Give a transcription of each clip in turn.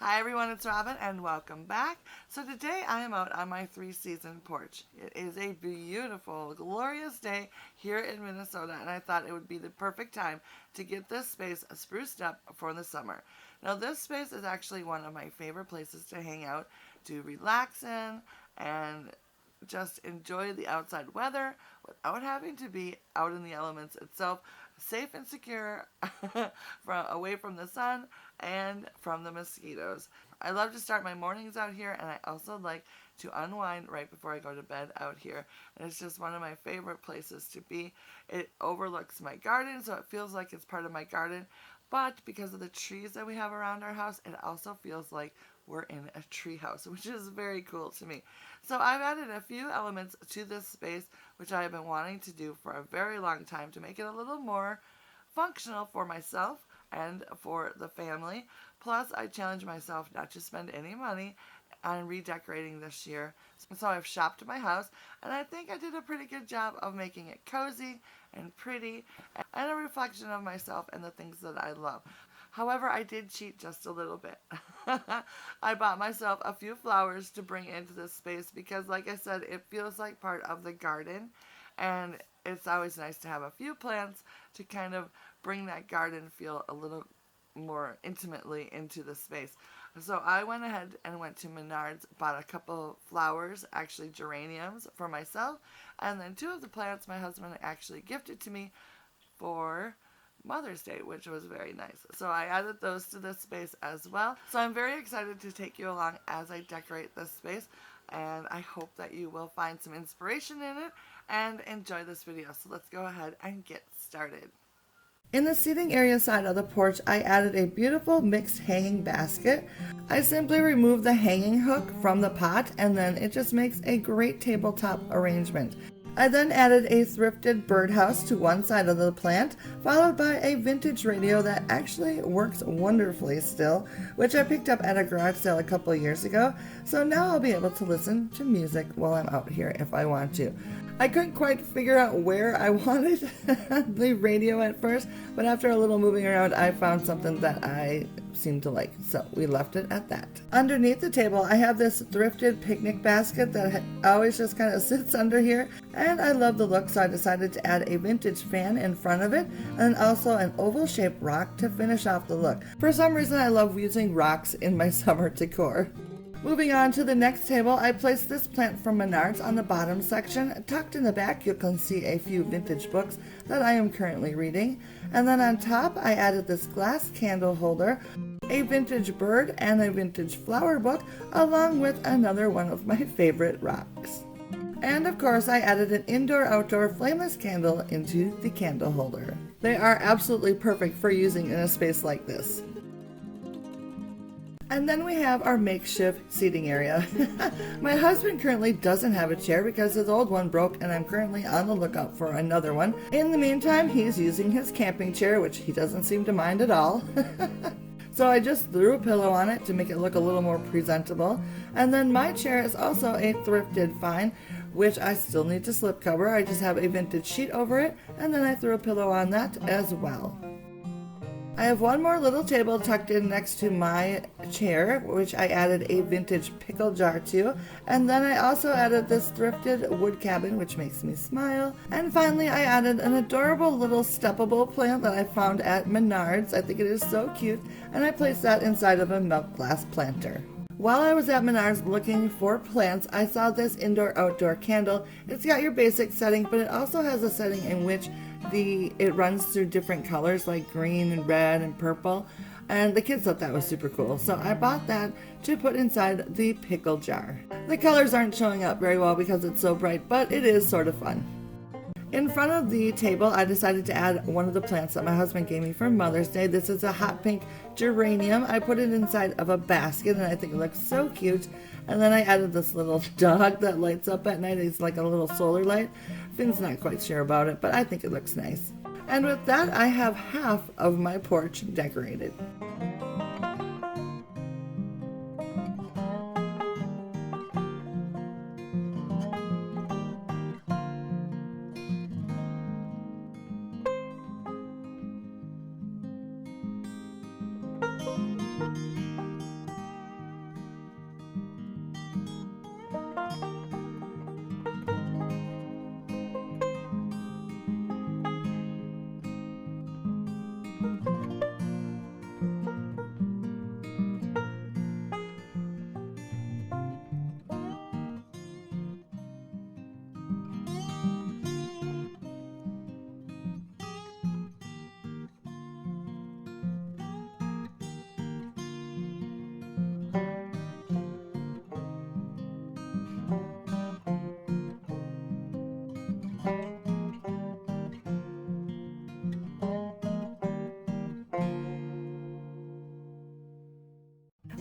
Hi everyone, it's Robin and welcome back. So today I am out on my 3-season porch. It is a beautiful, glorious day here in Minnesota and I thought it would be the perfect time to get this space spruced up for the summer. Now this space is actually one of my favorite places to hang out, to relax in, and just enjoy the outside weather without having to be out in the elements itself, safe and secure away from the sun and from the mosquitoes. I love to start my mornings out here, and I also like to unwind right before I go to bed out here. And it's just one of my favorite places to be. It overlooks my garden, so it feels like it's part of my garden. But because of the trees that we have around our house, it also feels like we're in a tree house, which is very cool to me. So I've added a few elements to this space, which I have been wanting to do for a very long time to make it a little more functional for myself and for the family. Plus, I challenge myself not to spend any money on redecorating this year. So I've shopped my house, and I think I did a pretty good job of making it cozy and pretty and a reflection of myself and the things that I love. However, I did cheat just a little bit. I bought myself a few flowers to bring into this space because, like I said, it feels like part of the garden, and it's always nice to have a few plants to kind of bring that garden feel a little more intimately into the space. So I went ahead and went to Menards, bought a couple flowers, actually geraniums, for myself, and then two of the plants my husband actually gifted to me for Mother's Day, which was very nice. So I added those to this space as well. So I'm very excited to take you along as I decorate this space, and I hope that you will find some inspiration in it and enjoy this video. So let's go ahead and get started. In the seating area side of the porch, I added a beautiful mixed hanging basket. I simply removed the hanging hook from the pot, and then it just makes a great tabletop arrangement. I then added a thrifted birdhouse to one side of the plant, followed by a vintage radio that actually works wonderfully still, which I picked up at a garage sale a couple of years ago, so now I'll be able to listen to music while I'm out here if I want to. I couldn't quite figure out where I wanted the radio at first, but after a little moving around, I found something that I seemed to like, so we left it at that. Underneath the table, I have this thrifted picnic basket that always just kind of sits under here, and I love the look, so I decided to add a vintage fan in front of it, and also an oval-shaped rock to finish off the look. For some reason, I love using rocks in my summer decor. Moving on to the next table, I placed this plant from Menards on the bottom section. Tucked in the back, you can see a few vintage books that I am currently reading. And then on top, I added this glass candle holder, a vintage bird, and a vintage flower book, along with another one of my favorite rocks. And of course, I added an indoor-outdoor flameless candle into the candle holder. They are absolutely perfect for using in a space like this. And then we have our makeshift seating area. My husband currently doesn't have a chair because his old one broke, and I'm currently on the lookout for another one. In the meantime, he's using his camping chair, which he doesn't seem to mind at all. So I just threw a pillow on it to make it look a little more presentable. And then my chair is also a thrifted find, which I still need to slip cover. I just have a vintage sheet over it, and then I threw a pillow on that as well. I have one more little table tucked in next to my chair, which I added a vintage pickle jar to. And then I also added this thrifted wood cabin, which makes me smile. And finally, I added an adorable little steppable plant that I found at Menards. I think it is so cute. And I placed that inside of a milk glass planter. While I was at Menards looking for plants, I saw this indoor-outdoor candle. It's got your basic setting, but it also has a setting in which it runs through different colors like green and red and purple, and the kids thought that was super cool, so I bought that to put inside the pickle jar. The colors aren't showing up very well because it's so bright, but it is sort of fun. In front of the table, I decided to add one of the plants that my husband gave me for Mother's Day. This is a hot pink geranium. I put it inside of a basket, and I think it looks so cute. And then I added this little dog that lights up at night. It's like a little solar light. Finn's not quite sure about it, but I think it looks nice. And with that, I have half of my porch decorated.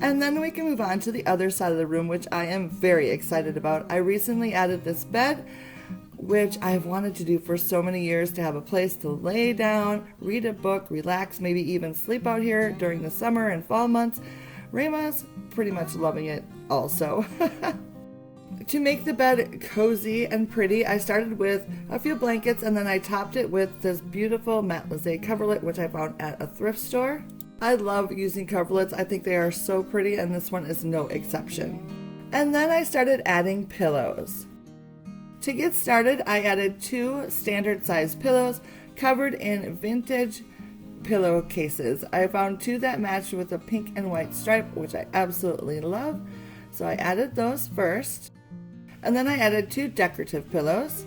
And then we can move on to the other side of the room, which I am very excited about. I recently added this bed, which I've wanted to do for so many years, to have a place to lay down, read a book, relax, maybe even sleep out here during the summer and fall months. Rayma's pretty much loving it also. To make the bed cozy and pretty, I started with a few blankets and then I topped it with this beautiful matelassé coverlet, which I found at a thrift store. I love using coverlets. I think they are so pretty, and this one is no exception. And then I started adding pillows. To get started, I added 2 standard size pillows covered in vintage pillowcases. I found 2 that matched with a pink and white stripe, which I absolutely love. So I added those first. And then I added 2 decorative pillows.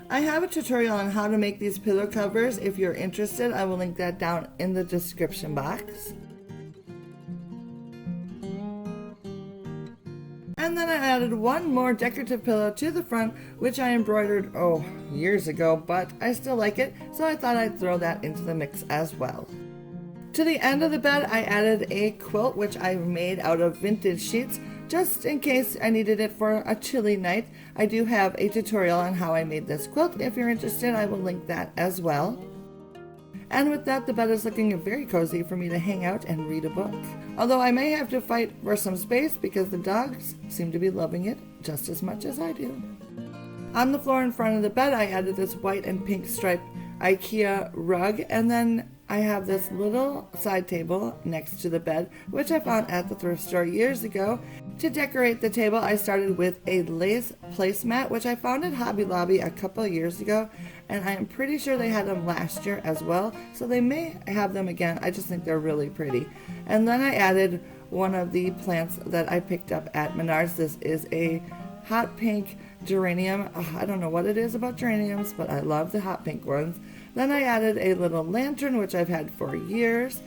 I have a tutorial on how to make these pillow covers. If you're interested, I will link that down in the description box. And then I added 1 more decorative pillow to the front, which I embroidered, years ago, but I still like it, so I thought I'd throw that into the mix as well. To the end of the bed, I added a quilt, which I made out of vintage sheets, just in case I needed it for a chilly night. I do have a tutorial on how I made this quilt. If you're interested, I will link that as well. And with that, the bed is looking very cozy for me to hang out and read a book. Although I may have to fight for some space because the dogs seem to be loving it just as much as I do. On the floor in front of the bed, I added this white and pink striped IKEA rug, and then I have this little side table next to the bed, which I found at the thrift store years ago. To decorate the table, I started with a lace placemat, which I found at Hobby Lobby a couple of years ago, and I am pretty sure they had them last year as well, so they may have them again. I just think they're really pretty. And then I added one of the plants that I picked up at Menards. This is a hot pink geranium. I don't know what it is about geraniums, but I love the hot pink ones. Then I added a little lantern, which I've had for years,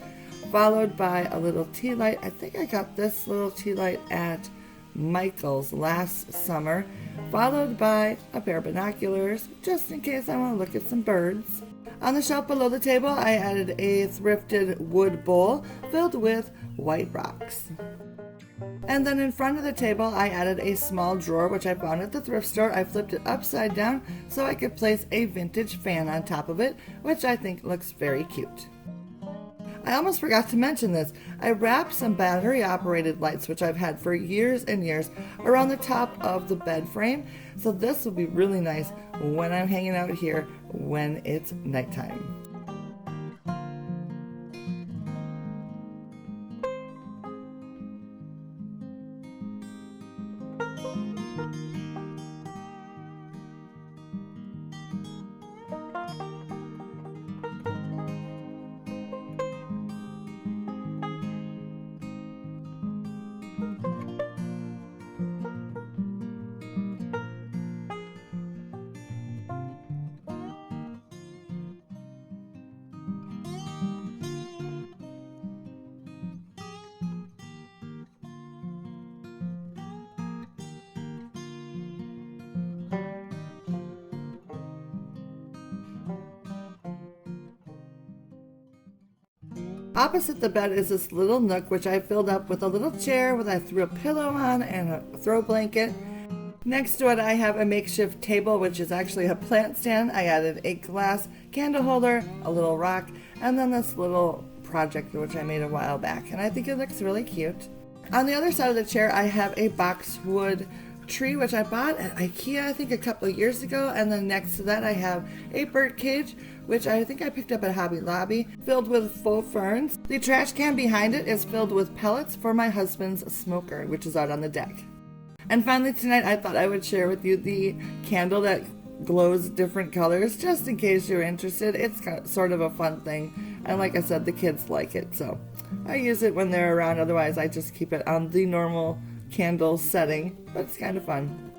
followed by a little tea light. I think I got this little tea light at Michael's last summer, followed by a pair of binoculars, just in case I want to look at some birds. On the shelf below the table, I added a thrifted wood bowl filled with white rocks. And then in front of the table, I added a small drawer, which I found at the thrift store. I flipped it upside down so I could place a vintage fan on top of it, which I think looks very cute. I almost forgot to mention this. I wrapped some battery-operated lights, which I've had for years and years, around the top of the bed frame. So this will be really nice when I'm hanging out here when it's nighttime. Opposite the bed is this little nook, which I filled up with a little chair where I threw a pillow on and a throw blanket. Next to it, I have a makeshift table, which is actually a plant stand. I added a glass candle holder, a little rock, and then this little project which I made a while back, and I think it looks really cute. On the other side of the chair, I have a boxwood tree, which I bought at IKEA, I think a couple of years ago, and then next to that I have a bird cage, which I think I picked up at Hobby Lobby, filled with faux ferns. The trash can behind it is filled with pellets for my husband's smoker, which is out on the deck. And finally tonight, I thought I would share with you the candle that glows different colors, just in case you're interested. It's sort of a fun thing, and like I said, the kids like it, so I use it when they're around. Otherwise, I just keep it on the normal candle setting, but it's kind of fun.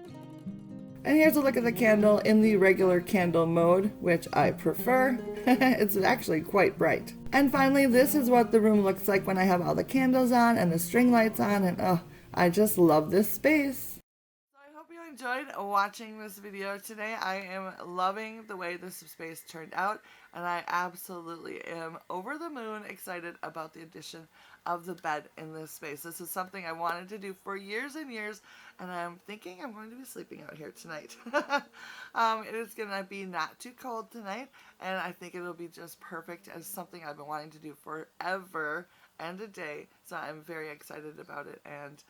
And here's a look at the candle in the regular candle mode, which I prefer. It's actually quite bright. And finally, this is what the room looks like when I have all the candles on and the string lights on, and I just love this space. So I hope you enjoyed watching this video today. I am loving the way this space turned out, and I absolutely am over the moon excited about the addition of the bed in this space. This is something I wanted to do for years and years, and I'm thinking I'm going to be sleeping out here tonight. It is going to be not too cold tonight, and I think it'll be just perfect as something I've been wanting to do forever and a day. So I'm very excited about it, and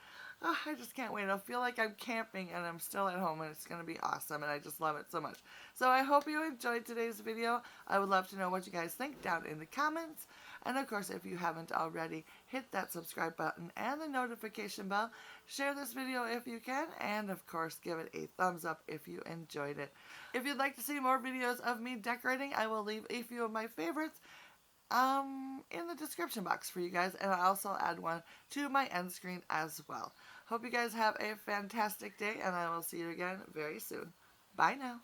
I just can't wait. I feel like I'm camping and I'm still at home, and it's going to be awesome, and I just love it so much. So I hope you enjoyed today's video. I would love to know what you guys think down in the comments. And of course, if you haven't already, hit that subscribe button and the notification bell. Share this video if you can, and of course, give it a thumbs up if you enjoyed it. If you'd like to see more videos of me decorating, I will leave a few of my favorites in the description box for you guys, and I'll also add one to my end screen as well. Hope you guys have a fantastic day, and I will see you again very soon. Bye now.